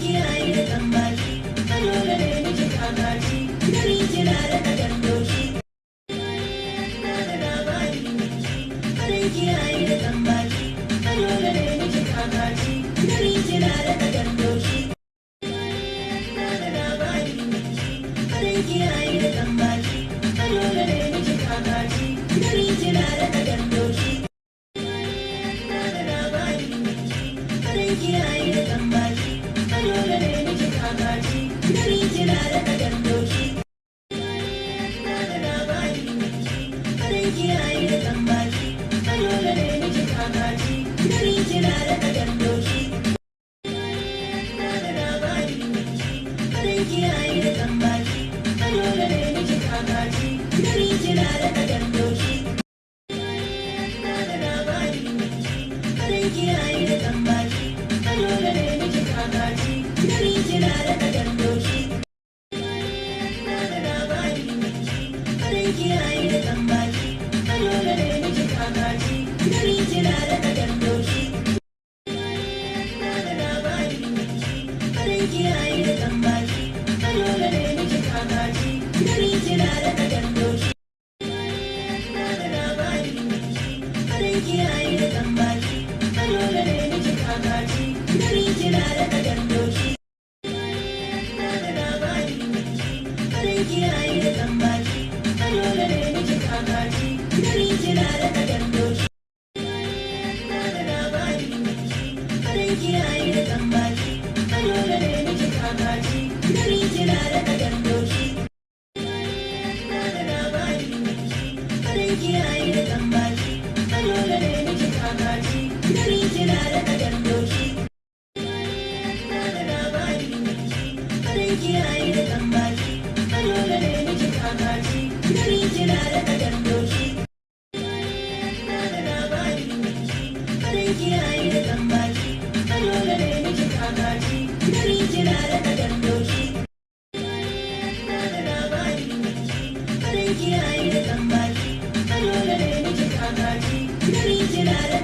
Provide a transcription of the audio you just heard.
kiyaye kan baki, kano da ne miki kakaci, gari kina da kadan doshi. Na da labari miki, kare kiyaye kan baki, kano da ne miki kakaci, gari kina da kadan doshi. Na da labari miki, kare kiyaye kan baki, kano da ne miki kakaci, gari kina da kadan doshi. Na da labari miki, kare kiyaye kan baki, kano da ne miki kakaci, gari kina da kadan doshi. Na da labari miki, kare kiyaye kan baki, kano da ne miki kakaci, gari kina da kadan doshi. Na da labari miki, kare kiyaye kan baki, kano da ne miki kakaci, gari kina da kadan doshi. Na da labari miki, kare kiyaye kan baki, kano da ne miki kakaci, gari kina da kadan doshi. Na da labari miki, kare kiyaye kan baki, kano da ne miki kakaci, gari kina da kadan doshi. Na da labari miki, kare kiyaye kan baki, kano da ne miki kakaci, gari kina da kadan doshi. Na da labari miki, kare kiyaye kan baki, kano da ne miki kakaci, gari kina da kadan doshi. Na da labari miki, kare kiyaye kan baki, kano da ne miki kakaci, gari kina da kadan doshi. Na da labari miki, kare kiyaye kan baki, kano da ne miki kakaci, gari kina da kadan doshi. Na da labari miki, kare kiyaye kan baki, kano da ne miki kakaci, gari kina da kadan doshi. Na da labari miki, kare kiyaye kan baki, kano da ne miki kakaci, gari kina da kadan doshi. Na da labari miki, kare kiyaye kan baki, kano da ne miki kakaci, gari kina da kadan doshi. Na da labari miki, kare kiyaye kan baki, kano da ne miki kakaci, gari kina da